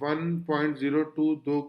1.022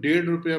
₹1.5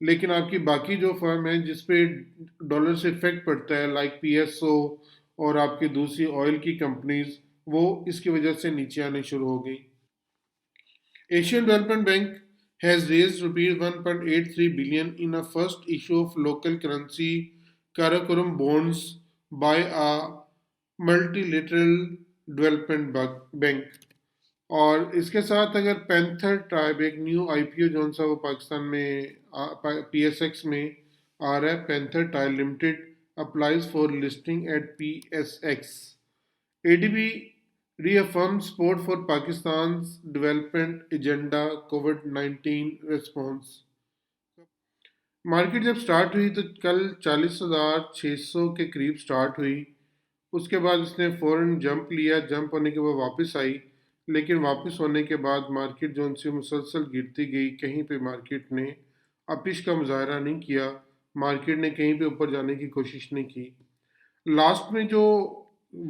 لیکن آپ کی باقی جو فرم ہے جس پہ ڈالر سے افیکٹ پڑتا ہے لائک پی ایس او اور آپ کی دوسری آئل کی کمپنیز، وہ اس کی وجہ سے نیچے آنے شروع ہو گئی۔ Asian development bank has raised rupees 1.83 billion in a first issue of local currency Karakoram bonds by a multilateral development bank۔ اور اس کے ساتھ اگر پینتھر ٹرائب ایک نیو آئی پی او جو سا وہ پاکستان میں پی ایس ایکس میں آ رہا ہے، Panther tyre limited applies for listing at P S X. A D B reaffirm support for Pakistan's development agenda COVID response. Market جب سٹارٹ ہوئی تو کل 40,600 کے قریب سٹارٹ ہوئی، اس کے بعد اس نے فوراً جمپ لیا، جمپ ہونے کے بعد واپس آئی، لیکن واپس ہونے کے بعد مارکیٹ جو ان سے مسلسل گرتی گئی، کہیں پہ مارکیٹ نے اپش کا مظاہرہ نہیں کیا، مارکیٹ نے کہیں پہ اوپر جانے کی کوشش نہیں کی۔ لاسٹ میں جو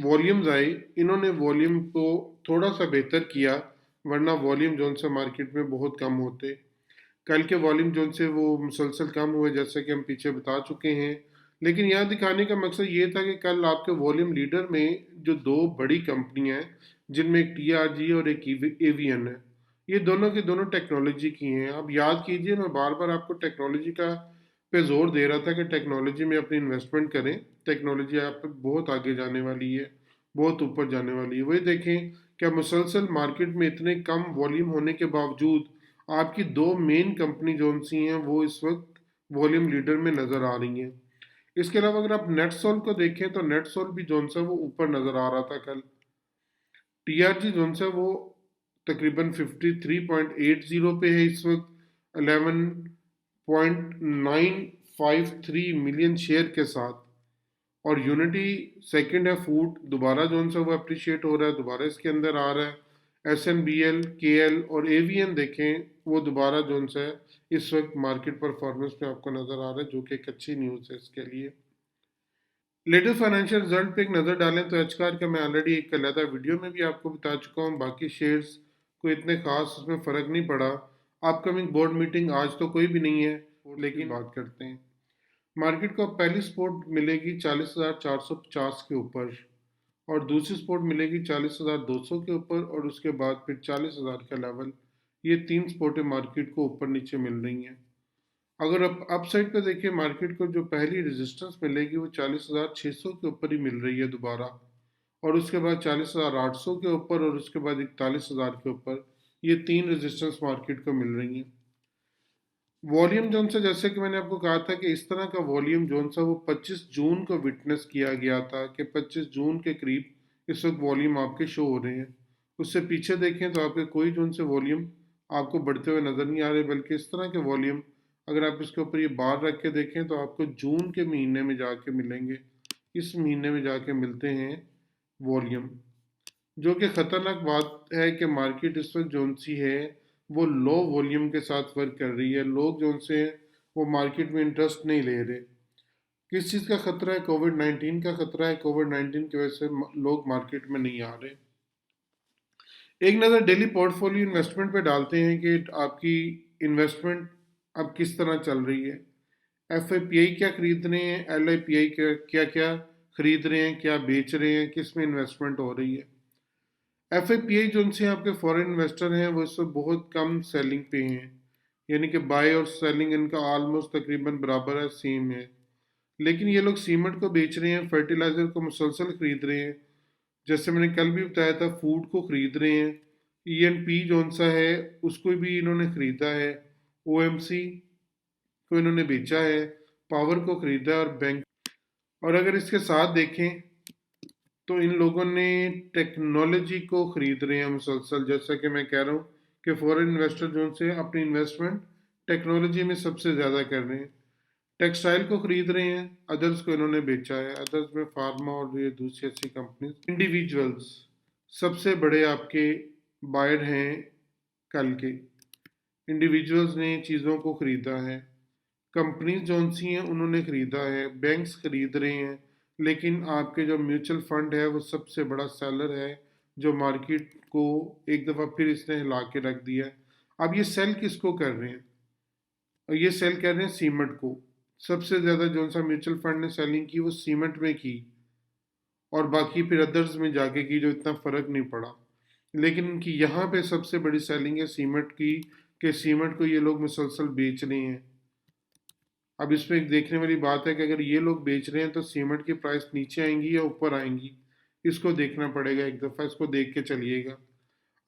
والیومز آئے، انہوں نے والیوم کو تھوڑا سا بہتر کیا، ورنہ والیوم جو ان سے مارکیٹ میں بہت کم ہوتے۔ کل کے والیوم جو ان سے وہ مسلسل کم ہوئے جیسا کہ ہم پیچھے بتا چکے ہیں، لیکن یہاں دکھانے کا مقصد یہ تھا کہ کل آپ کے والیوم لیڈر میں جو دو بڑی کمپنیاں ہیں، جن میں ایک ٹی آر جی اور ایک اے وی این ہے، یہ دونوں کے دونوں ٹیکنالوجی کی ہیں۔ اب یاد کیجئے، میں بار بار آپ کو ٹیکنالوجی کا پہ زور دے رہا تھا کہ ٹیکنالوجی میں اپنی انویسٹمنٹ کریں، ٹیکنالوجی آپ پہ بہت آگے جانے والی ہے، بہت اوپر جانے والی ہے۔ وہی دیکھیں کہ مسلسل مارکیٹ میں اتنے کم والیوم ہونے کے باوجود آپ کی دو مین کمپنی جو سی ہیں وہ اس وقت والیوم لیڈر میں نظر آ رہی ہیں۔ اس کے علاوہ اگر آپ نیٹ سول کو دیکھیں تو نیٹ سول بھی جو سا وہ اوپر نظر آ رہا تھا کل۔ ٹی آر جی جو سا وہ تقریباً 53.80 پہ ہے اس وقت، 11.953 ملین شیئر کے ساتھ۔ اور یونٹی سیکنڈ ہے، فوڈ دوبارہ جو سا وہ اپریشیٹ ہو رہا ہے، دوبارہ اس کے اندر آ رہا ہے۔ ایس این بی ایل، کے ایل اور اے وی این دیکھیں، وہ دوبارہ جو سا ہے اس وقت مارکیٹ پرفارمنس میں آپ کو نظر آ رہا ہے، جو کہ ایک اچھی نیوز ہے اس کے لیے۔ لیٹسٹ فائنینشیل رزلٹ پہ ایک نظر ڈالیں تو ایچ کار کا میں آلریڈی ایک علیحدہ ویڈیو میں بھی آپ کو بتا چکا ہوں، باقی شیئرز کو اتنے خاص اس میں فرق نہیں پڑا۔ اپ کمنگ بورڈ میٹنگ آج تو کوئی بھی نہیں ہے، لیکن بات کرتے ہیں۔ مارکیٹ کو پہلی سپورٹ ملے گی 40,450 کے اوپر، اور دوسری سپورٹ ملے گی 40,200 کے اوپر، اور اس کے بعد پھر 40,000 کا لیول۔ یہ تین سپورٹیں مارکیٹ کو اوپر نیچے مل رہی ہیں۔ اگر آپ اپ سائڈ پہ دیکھیں، مارکیٹ کو جو پہلی ریزسٹنس ملے گی وہ 40,600 کے اوپر ہی مل رہی ہے دوبارہ، اور اس کے بعد 40,800 کے اوپر، اور اس کے بعد 41,000 کے اوپر۔ یہ تین ریزسٹنس مارکیٹ کو مل رہی ہیں۔ والیوم جون سا، جیسے کہ میں نے آپ کو کہا تھا کہ اس طرح کا والیوم جون سا وہ 25 جون کو وٹنس کیا گیا تھا، کہ 25 جون کے قریب اس وقت والیوم آپ کے شو ہو رہے ہیں۔ اس سے پیچھے دیکھیں تو آپ کے کوئی جون سے والیوم آپ کو بڑھتے ہوئے نظر نہیں آ رہے، بلکہ اس طرح کے والیوم اگر آپ اس کے اوپر یہ بار رکھ کے دیکھیں تو آپ کو جون کے مہینے میں جا کے ملیں گے، اس مہینے میں جا کے ملتے ہیں والیوم، جو کہ خطرناک بات ہے کہ مارکیٹ اس وقت جون سی ہے وہ لو والیوم کے ساتھ ورک کر رہی ہے۔ لوگ جو ان سے وہ مارکیٹ میں انٹرسٹ نہیں لے رہے۔ کس چیز کا خطرہ ہے؟ کووڈ-19 کا خطرہ ہے۔ کووڈ-19 کی وجہ سے لوگ مارکیٹ میں نہیں آ رہے۔ ایک نظر ڈیلی پورٹ فولیو انویسٹمنٹ پہ ڈالتے ہیں کہ آپ کی انویسٹمنٹ اب کس طرح چل رہی ہے۔ ایف آئی پی آئی کیا خرید رہے ہیں، ایل آئی پی آئی کیا کیا خرید رہے ہیں، کیا بیچ رہے ہیں، کس میں انویسٹمنٹ ہو رہی ہے۔ ایف آئی پی آئی جو ان سے آپ کے فورن انویسٹر ہیں وہ اس وقت بہت کم سیلنگ پہ ہیں، یعنی کہ بائی اور سیلنگ ان کا آلموسٹ تقریباً برابر ہے، سیم ہے۔ لیکن یہ لوگ سیمنٹ کو بیچ رہے ہیں، فرٹیلائزر کو مسلسل خرید رہے ہیں، جیسے میں نے کل بھی بتایا تھا، فوڈ کو خرید رہے ہیں، ای این پی جون سا ہے اس کو بھی انہوں نے خریدا ہے، او ایم سی کو انہوں نے بیچا ہے، پاور کو خریدا ہے، اور بینک۔ اور اگر اس کے ساتھ دیکھیں تو ان لوگوں نے ٹیکنالوجی کو خرید رہے ہیں مسلسل، جیسا کہ میں کہہ رہا ہوں کہ فورن انویسٹر جو سے اپنی انویسٹمنٹ ٹیکنالوجی میں سب سے زیادہ کر رہے ہیں۔ ٹیکسٹائل کو خرید رہے ہیں، ادرس کو انہوں نے بیچا ہے، ادرس میں فارما اور یہ دوسری ایسی کمپنیز۔ انڈیویجولز سب سے بڑے آپ کے بائر ہیں کل کے، انڈیویجولز نے چیزوں کو خریدا ہے، کمپنیز جون سی ہیں انہوں نے خریدا ہے، بینکس خرید رہے ہیں، لیکن آپ کے جو میوچل فنڈ ہے وہ سب سے بڑا سیلر ہے، جو مارکیٹ کو ایک دفعہ پھر اس نے ہلا کے رکھ دیا ہے۔ اب یہ سیل کس کو کر رہے ہیں؟ اور یہ سیل کر رہے ہیں سیمنٹ کو. سب سے زیادہ جو سا میوچل فنڈ نے سیلنگ کی وہ سیمنٹ میں کی، اور باقی پھر ادرز میں جا کے کی جو اتنا فرق نہیں پڑا. لیکن ان کی یہاں پہ سب سے بڑی سیلنگ ہے سیمنٹ کی، کہ سیمنٹ کو یہ لوگ مسلسل بیچ رہے ہیں. اب اس میں ایک دیکھنے والی بات ہے کہ اگر یہ لوگ بیچ رہے ہیں تو سیمنٹ کی پرائس نیچے آئیں گی یا اوپر آئیں گی، اس کو دیکھنا پڑے گا. ایک دفعہ اس کو دیکھ کے چلیے گا.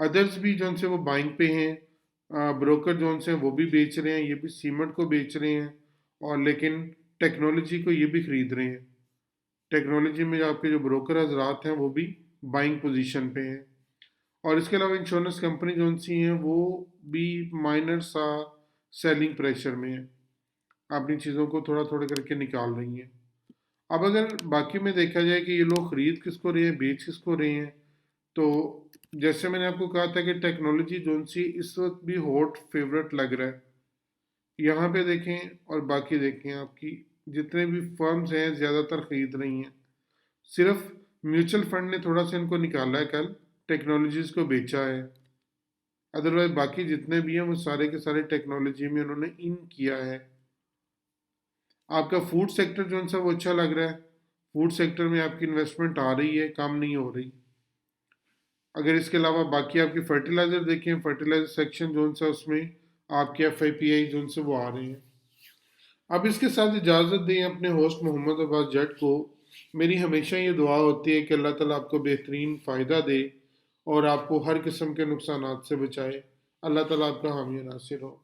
ادرس بھی جو ان سے وہ بائنگ پہ ہیں، بروکر جو ان سے وہ بھی بیچ رہے ہیں، یہ بھی سیمنٹ کو بیچ رہے ہیں، اور لیکن ٹیکنالوجی کو یہ بھی خرید رہے ہیں. ٹیکنالوجی میں آپ کے جو بروکر حضرات ہیں وہ بھی بائنگ پوزیشن پہ ہیں. اور اس کے علاوہ انشورنس کمپنی جو ان سی ہیں وہ بھی مائنر سا سیلنگ پریشر میں ہیں، اپنی چیزوں کو تھوڑا تھوڑا کر کے نکال رہی ہیں. اب اگر باقی میں دیکھا جائے کہ یہ لوگ خرید کس کو رہے ہیں، بیچ کس کو رہے ہیں، تو جیسے میں نے آپ کو کہا تھا کہ ٹیکنالوجی جو سی اس وقت بھی ہاٹ فیورٹ لگ رہا ہے. یہاں پہ دیکھیں اور باقی دیکھیں، آپ کی جتنے بھی فرمز ہیں زیادہ تر خرید رہی ہیں. صرف میوچل فنڈ نے تھوڑا سا ان کو نکالا ہے کل، ٹیکنالوجیز کو بیچا ہے. ادروائز باقی جتنے بھی ہیں وہ سارے کے سارے ٹیکنالوجی میں انہوں نے ان کیا ہے. آپ کا فوڈ سیکٹر جو سا وہ اچھا لگ رہا ہے. فوڈ سیکٹر میں آپ کی انویسٹمنٹ آ رہی ہے، کم نہیں ہو رہی. اگر اس کے علاوہ باقی آپ کی فرٹیلائزر دیکھیں، فرٹیلائزر سیکشن جو سا اس میں آپ کے ایف آئی پی آئی جو سے وہ آ رہے ہیں. اب اس کے ساتھ اجازت دیں اپنے ہوسٹ محمد عباس جٹ کو. میری ہمیشہ یہ دعا ہوتی ہے کہ اللہ تعالیٰ آپ کو بہترین فائدہ دے اور آپ کو ہر قسم کے نقصانات سے بچائے. اللہ تعالیٰ آپ کا حامی و ناصر ہو.